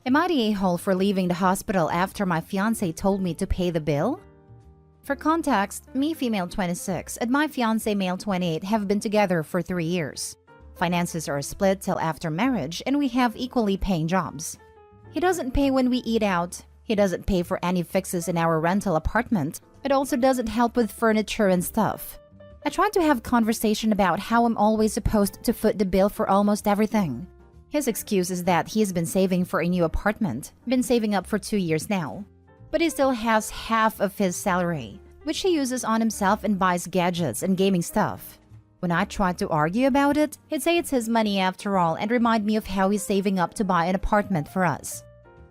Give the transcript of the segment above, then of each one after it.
Am I the a-hole for leaving the hospital after my fiancé told me to pay the bill? For context, me female 26 and my fiancé male 28 have been together for 3 years. Finances are split till after marriage and we have equally paying jobs. He doesn't pay when we eat out. He doesn't pay for any fixes in our rental apartment. It also doesn't help with furniture and stuff. I tried to have conversation about how I'm always supposed to foot the bill for almost everything. His excuse is that he's been saving for a new apartment, been saving up for 2 years now. But he still has half of his salary, which he uses on himself and buys gadgets and gaming stuff. When I tried to argue about it, he'd say it's his money after all and remind me of how he's saving up to buy an apartment for us.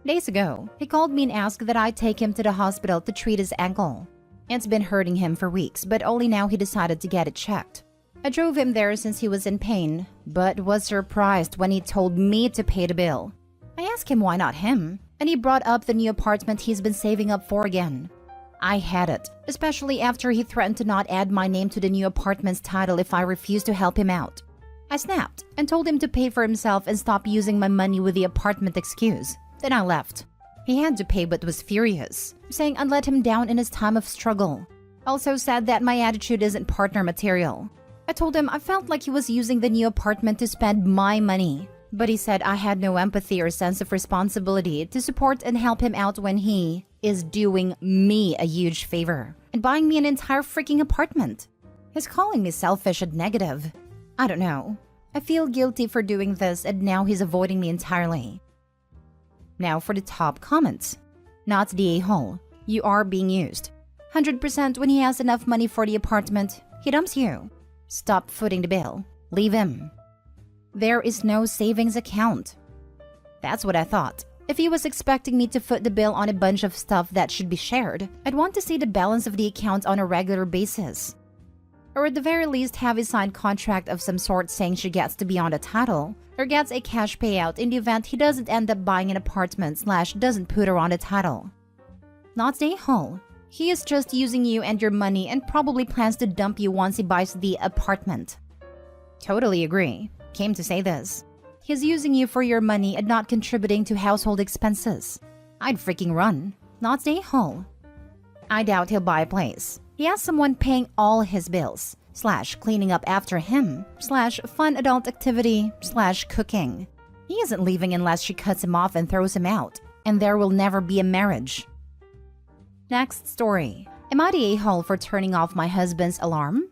Days ago, he called me and asked that I take him to the hospital to treat his ankle. It's been hurting him for weeks, but only now he decided to get it checked. I drove him there since he was in pain, but was surprised when he told me to pay the bill. I asked him why not him, and he brought up the new apartment he's been saving up for again. I had it, especially after he threatened to not add my name to the new apartment's title if I refused to help him out. I snapped and told him to pay for himself and stop using my money with the apartment excuse. Then I left. He had to pay but was furious, saying I'd let him down in his time of struggle. Also said that my attitude isn't partner material. I told him I felt like he was using the new apartment to spend my money, but he said I had no empathy or sense of responsibility to support and help him out when he is doing me a huge favor and buying me an entire freaking apartment. He's calling me selfish and negative. I don't know. I feel guilty for doing this and now he's avoiding me entirely. Now for the top comments. Not the a-hole. You are being used. 100% when he has enough money for the apartment, he dumps you. Stop footing the bill. Leave him. There is no savings account. That's what I thought. If he was expecting me to foot the bill on a bunch of stuff that should be shared, I'd want to see the balance of the account on a regular basis. Or at the very least have a signed contract of some sort saying she gets to be on the title, or gets a cash payout in the event he doesn't end up buying an apartment / doesn't put her on the title. Not the a-hole. He is just using you and your money and probably plans to dump you once he buys the apartment. Totally agree. Came to say this. He's using you for your money and not contributing to household expenses. I'd freaking run. Not the a-hole. I doubt he'll buy a place. He has someone paying all his bills, / cleaning up after him, / fun adult activity, / cooking. He isn't leaving unless she cuts him off and throws him out, and there will never be a marriage. Next story. Am I the a-hole for turning off my husband's alarm?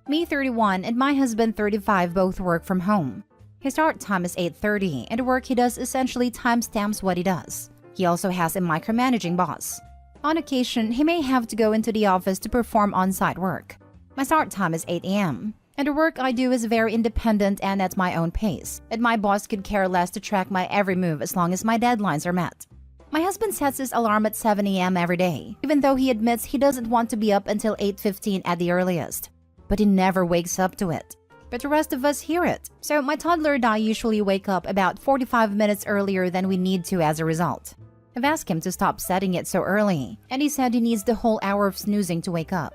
Me 31 and my husband 35 both work from home. His start time is 8:30 and the work he does essentially timestamps what he does. He also has a micromanaging boss. On occasion, he may have to go into the office to perform on-site work. My start time is 8 a.m. and the work I do is very independent and at my own pace, and my boss could care less to track my every move as long as my deadlines are met. My husband sets his alarm at 7 a.m. every day, even though he admits he doesn't want to be up until 8:15 at the earliest. But he never wakes up to it. But the rest of us hear it, so my toddler and I usually wake up about 45 minutes earlier than we need to as a result. I've asked him to stop setting it so early, and he said he needs the whole hour of snoozing to wake up.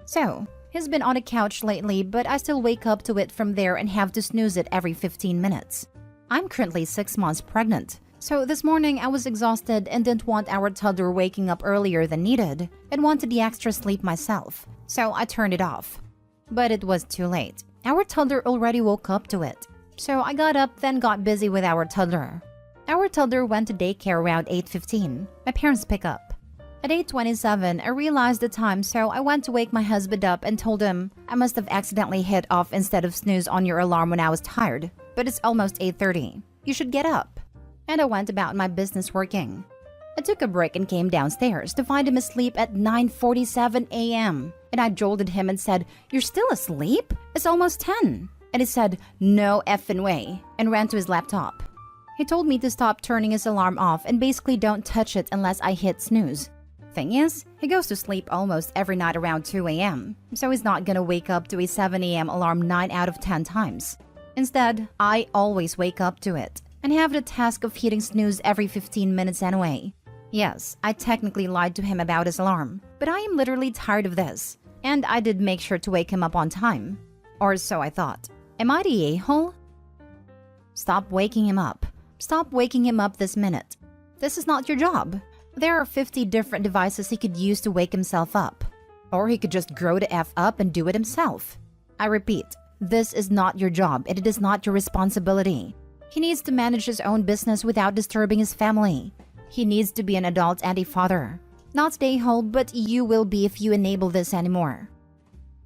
So, he's been on a couch lately, but I still wake up to it from there and have to snooze it every 15 minutes. I'm currently 6 months pregnant, so this morning I was exhausted and didn't want our toddler waking up earlier than needed and wanted the extra sleep myself, so I turned it off. But it was too late. Our toddler already woke up to it, so I got up then got busy with our toddler. Our toddler went to daycare around 8:15. My parents pick up. At 8:27, I realized the time, so I went to wake my husband up and told him I must have accidentally hit off instead of snooze on your alarm when I was tired, but it's almost 8:30. You should get up. And I went about my business working. I took a break and came downstairs to find him asleep at 9:47 a.m. And I jolted him and said, "You're still asleep? It's almost 10. And he said, "No effing way," and ran to his laptop. He told me to stop turning his alarm off and basically don't touch it unless I hit snooze. Thing is, he goes to sleep almost every night around 2 a.m., so he's not gonna wake up to a 7 a.m. alarm 9 out of 10 times. Instead, I always wake up to it and have the task of hitting snooze every 15 minutes anyway. Yes, I technically lied to him about his alarm, but I am literally tired of this, and I did make sure to wake him up on time. Or so I thought. Am I the a-hole? Stop waking him up. Stop waking him up this minute. This is not your job. There are 50 different devices he could use to wake himself up. Or he could just grow the F up and do it himself. I repeat, this is not your job and it is not your responsibility. He needs to manage his own business without disturbing his family. He needs to be an adult and a father. Not stay home, but you will be if you enable this anymore.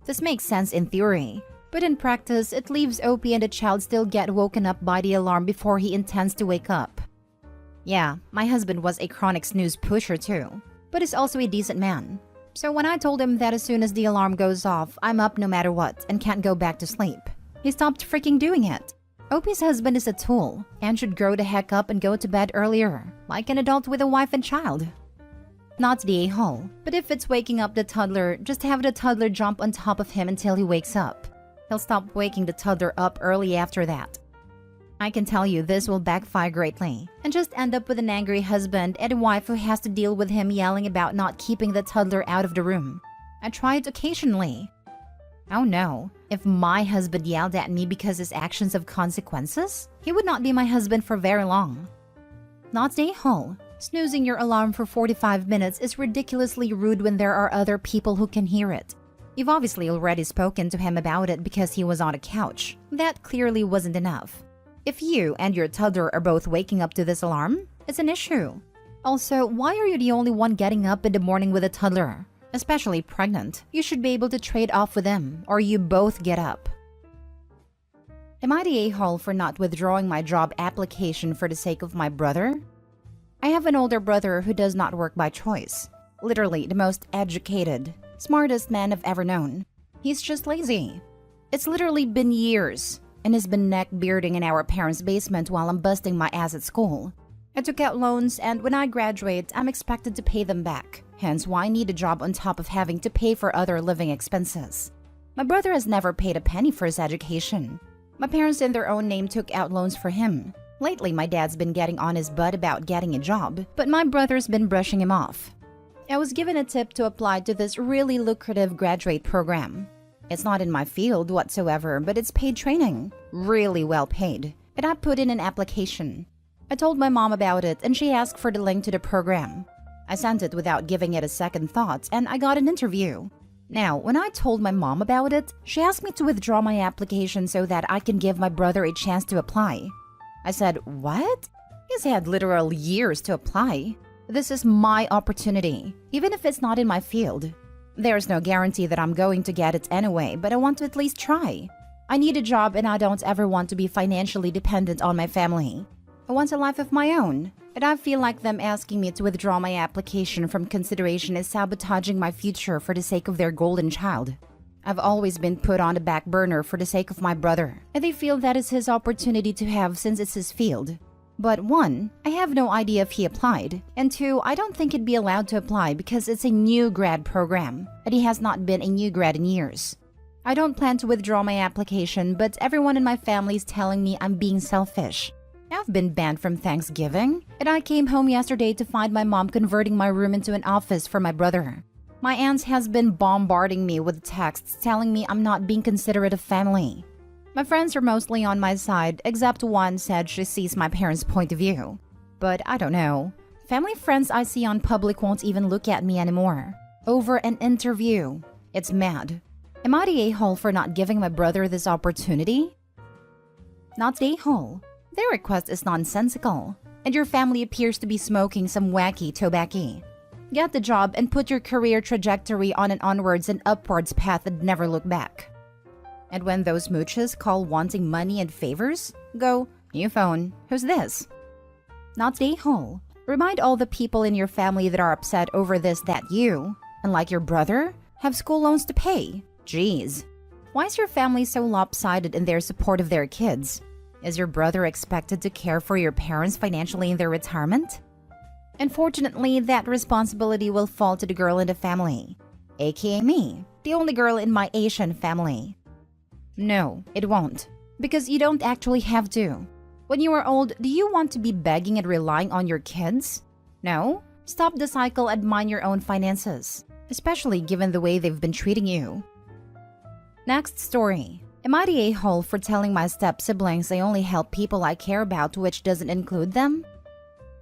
This makes sense in theory, but in practice, it leaves Opie and the child still get woken up by the alarm before he intends to wake up. Yeah, my husband was a chronic snooze pusher too, but is also a decent man. So when I told him that as soon as the alarm goes off, I'm up no matter what and can't go back to sleep, he stopped freaking doing it. Opie's husband is a tool and should grow the heck up and go to bed earlier, like an adult with a wife and child. Not the a-hole, but if it's waking up the toddler, just have the toddler jump on top of him until he wakes up. He'll stop waking the toddler up early after that. I can tell you this will backfire greatly and just end up with an angry husband and a wife who has to deal with him yelling about not keeping the toddler out of the room. I try it occasionally. Oh no, if my husband yelled at me because his actions have consequences, he would not be my husband for very long. Not the a-hole. Snoozing your alarm for 45 minutes is ridiculously rude when there are other people who can hear it. You've obviously already spoken to him about it because he was on a couch. That clearly wasn't enough. If you and your toddler are both waking up to this alarm, it's an issue. Also, why are you the only one getting up in the morning with a toddler? Especially pregnant. You should be able to trade off with him, or you both get up. Am I the a-hole for not withdrawing my job application for the sake of my brother? I have an older brother who does not work by choice. Literally the most educated, smartest man I've ever known. He's just lazy. It's literally been years, and has been neck-bearding in our parents' basement while I'm busting my ass at school. I took out loans, and when I graduate, I'm expected to pay them back. Hence why I need a job on top of having to pay for other living expenses. My brother has never paid a penny for his education. My parents in their own name took out loans for him. Lately, my dad's been getting on his butt about getting a job, but my brother's been brushing him off. I was given a tip to apply to this really lucrative graduate program. It's not in my field whatsoever, but it's paid training. Really well paid. And I put in an application. I told my mom about it and she asked for the link to the program. I sent it without giving it a second thought and I got an interview. Now, when I told my mom about it, she asked me to withdraw my application so that I can give my brother a chance to apply. I said, what? He's had literal years to apply. This is my opportunity, even if it's not in my field. There's no guarantee that I'm going to get it anyway, but I want to at least try. I need a job and I don't ever want to be financially dependent on my family. I want a life of my own, and I feel like them asking me to withdraw my application from consideration is sabotaging my future for the sake of their golden child. I've always been put on the back burner for the sake of my brother, and they feel that is his opportunity to have since it's his field. But 1, I have no idea if he applied, and 2, I don't think he'd be allowed to apply because it's a new grad program, and he has not been a new grad in years. I don't plan to withdraw my application, but everyone in my family is telling me I'm being selfish. I've been banned from Thanksgiving, and I came home yesterday to find my mom converting my room into an office for my brother. My aunt has been bombarding me with texts telling me I'm not being considerate of family. My friends are mostly on my side, except one said she sees my parents' point of view. But I don't know. Family friends I see on public won't even look at me anymore. Over an interview. It's mad. Am I the a-hole for not giving my brother this opportunity? Not the a-hole. Their request is nonsensical, and your family appears to be smoking some wacky tobacco. Get the job and put your career trajectory on an onwards and upwards path and never look back. And when those mooches call wanting money and favors, go, new phone, who's this? Not the a-hole. Remind all the people in your family that are upset over this that you, unlike your brother, have school loans to pay. Jeez. Why is your family so lopsided in their support of their kids? Is your brother expected to care for your parents financially in their retirement? Unfortunately, that responsibility will fall to the girl in the family, aka me, the only girl in my Asian family. No, it won't, because you don't actually have to. When you are old, do you want to be begging and relying on your kids? No? Stop the cycle and mind your own finances, especially given the way they've been treating you. Next story. Am I the a-hole for telling my step-siblings I only help people I care about, which doesn't include them?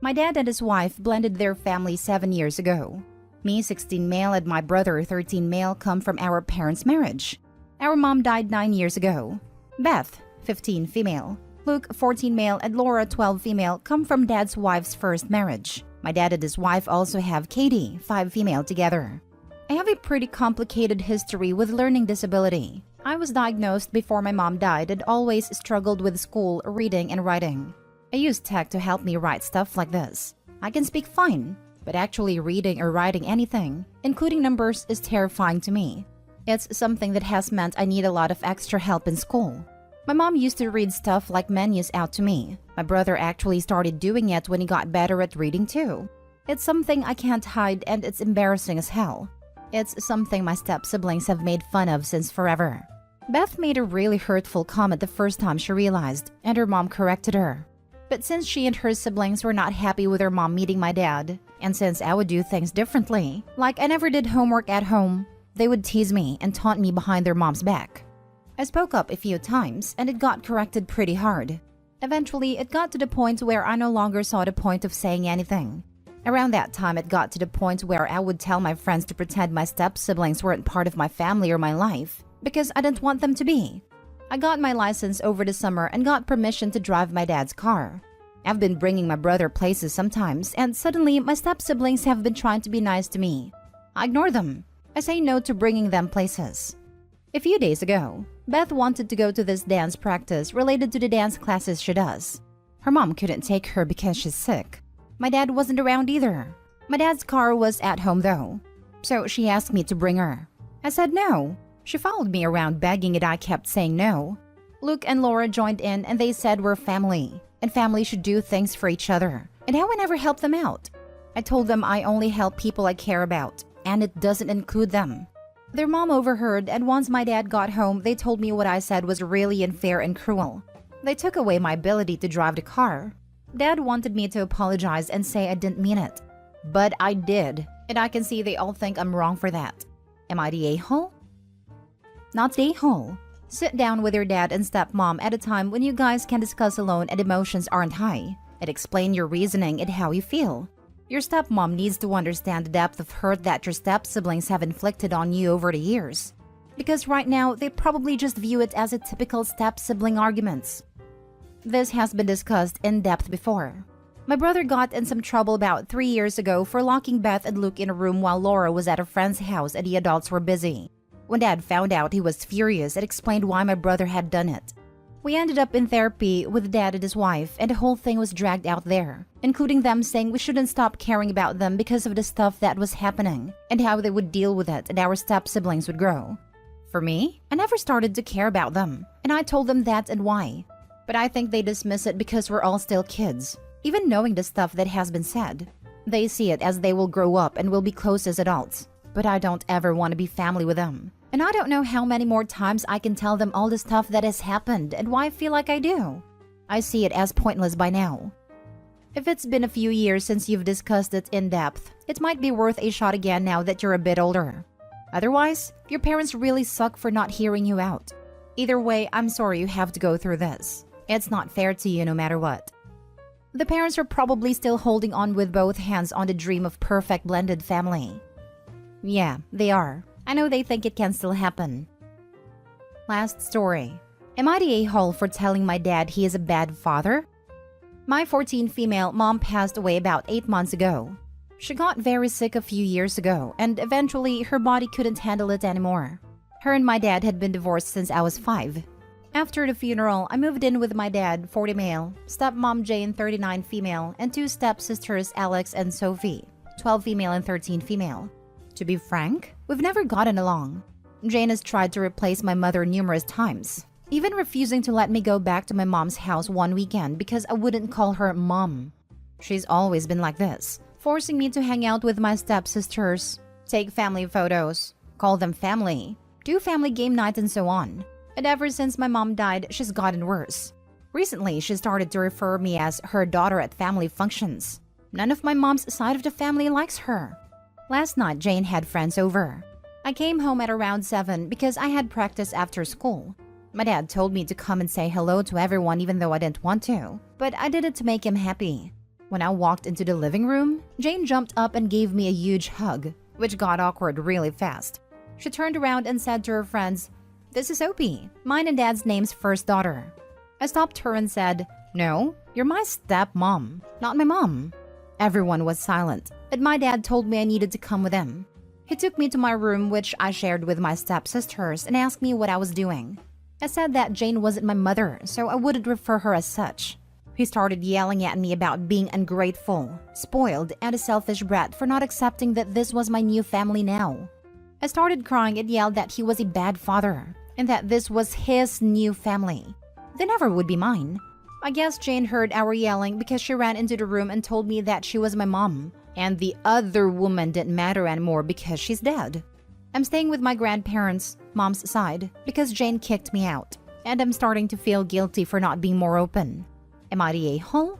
My dad and his wife blended their family 7 years ago. Me, 16 male, and my brother, 13 male, come from our parents' marriage. Our mom died 9 years ago. Beth, 15 female. Luke, 14 male, and Laura, 12 female, come from dad's wife's first marriage. My dad and his wife also have Katie, 5 female together. I have a pretty complicated history with learning disability. I was diagnosed before my mom died and always struggled with school, reading, and writing. I used tech to help me write stuff like this. I can speak fine, but actually reading or writing anything, including numbers, is terrifying to me. It's something that has meant I need a lot of extra help in school. My mom used to read stuff like menus out to me. My brother actually started doing it when he got better at reading too. It's something I can't hide and it's embarrassing as hell. It's something my step-siblings have made fun of since forever. Beth made a really hurtful comment the first time she realized, and her mom corrected her. But since she and her siblings were not happy with her mom meeting my dad, and since I would do things differently, like I never did homework at home, they would tease me and taunt me behind their mom's back. I spoke up a few times, and it got corrected pretty hard. Eventually, it got to the point where I no longer saw the point of saying anything. Around that time, it got to the point where I would tell my friends to pretend my step-siblings weren't part of my family or my life, because I didn't want them to be. I got my license over the summer and got permission to drive my dad's car. I've been bringing my brother places sometimes, and suddenly my step-siblings have been trying to be nice to me. I ignore them. I say no to bringing them places. A few days ago, Beth wanted to go to this dance practice related to the dance classes she does. Her mom couldn't take her because she's sick. My dad wasn't around either. My dad's car was at home though, so she asked me to bring her. I said no. She followed me around begging and I kept saying no. Luke and Laura joined in and they said we're family, and family should do things for each other, and how I never help them out. I told them I only help people I care about, and it doesn't include them. Their mom overheard, and once my dad got home, they told me what I said was really unfair and cruel. They took away my ability to drive the car. Dad wanted me to apologize and say I didn't mean it. But I did, and I can see they all think I'm wrong for that. Am I the a-hole? Not the a-hole. Sit down with your dad and stepmom at a time when you guys can discuss alone and emotions aren't high, and explain your reasoning and how you feel. Your stepmom needs to understand the depth of hurt that your step-siblings have inflicted on you over the years. Because right now, they probably just view it as a typical step-sibling arguments. This has been discussed in depth before. My brother got in some trouble about 3 years ago for locking Beth and Luke in a room while Laura was at a friend's house and the adults were busy. When Dad found out, he was furious and explained why my brother had done it. We ended up in therapy with Dad and his wife, and the whole thing was dragged out there, including them saying we shouldn't stop caring about them because of the stuff that was happening, and how they would deal with it and our step-siblings would grow. For me, I never started to care about them, and I told them that and why. But I think they dismiss it because we're all still kids, even knowing the stuff that has been said. They see it as they will grow up and will be close as adults, but I don't ever want to be family with them. And I don't know how many more times I can tell them all the stuff that has happened and why I feel like I do. I see it as pointless by now. If it's been a few years since you've discussed it in depth, it might be worth a shot again now that you're a bit older. Otherwise, your parents really suck for not hearing you out. Either way, I'm sorry you have to go through this. It's not fair to you no matter what. The parents are probably still holding on with both hands on the dream of perfect blended family. Yeah, they are. I know they think it can still happen. Last story. Am I the a-hole for telling my dad he is a bad father? My 14 female mom passed away about 8 months ago. She got very sick a few years ago, and eventually her body couldn't handle it anymore. Her and my dad had been divorced since I was 5. After the funeral, I moved in with my dad, 40 male, stepmom Jane, 39 female, and 2 stepsisters, Alex and Sophie, 12 female and 13 female. To be frank, we've never gotten along. Jane has tried to replace my mother numerous times, even refusing to let me go back to my mom's house one weekend because I wouldn't call her mom. She's always been like this, forcing me to hang out with my stepsisters, take family photos, call them family, do family game night and so on. And ever since my mom died, she's gotten worse. Recently, she started to refer me as her daughter at family functions. None of my mom's side of the family likes her. Last night, Jane had friends over. I came home at around 7 because I had practice after school. My dad told me to come and say hello to everyone even though I didn't want to, but I did it to make him happy. When I walked into the living room, Jane jumped up and gave me a huge hug, which got awkward really fast. She turned around and said to her friends, "This is Opie, mine and Dad's name's first daughter." I stopped her and said, "No, you're my stepmom, not my mom." Everyone was silent, but my dad told me I needed to come with him. He took me to my room, which I shared with my stepsisters, and asked me what I was doing. I said that Jane wasn't my mother, so I wouldn't refer her as such. He started yelling at me about being ungrateful, spoiled, and a selfish brat for not accepting that this was my new family now. I started crying and yelled that he was a bad father, and that this was his new family. They never would be mine. I guess Jane heard our yelling because she ran into the room and told me that she was my mom, and the other woman didn't matter anymore because she's dead. I'm staying with my grandparents, mom's side, because Jane kicked me out, and I'm starting to feel guilty for not being more open. Am I the a-hole?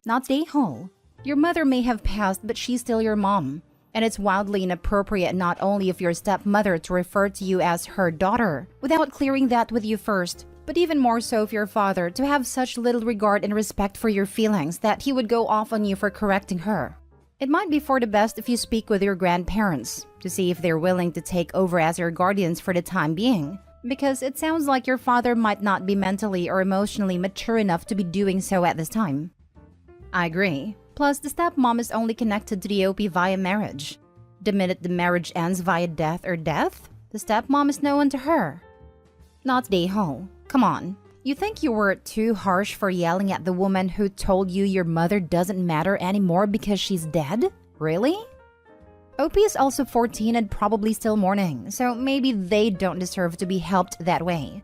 Not the a-hole. Your mother may have passed, but she's still your mom. And it's wildly inappropriate not only of your stepmother to refer to you as her daughter without clearing that with you first, but even more so of your father to have such little regard and respect for your feelings that he would go off on you for correcting her. It might be for the best if you speak with your grandparents to see if they're willing to take over as your guardians for the time being, because it sounds like your father might not be mentally or emotionally mature enough to be doing so at this time. I agree. Plus, the stepmom is only connected to the OP via marriage. The minute the marriage ends via death, the stepmom is no one to her. Not the a-hole. Come on. You think you were too harsh for yelling at the woman who told you your mother doesn't matter anymore because she's dead? Really? OP is also 14 and probably still mourning, so maybe they don't deserve to be helped that way.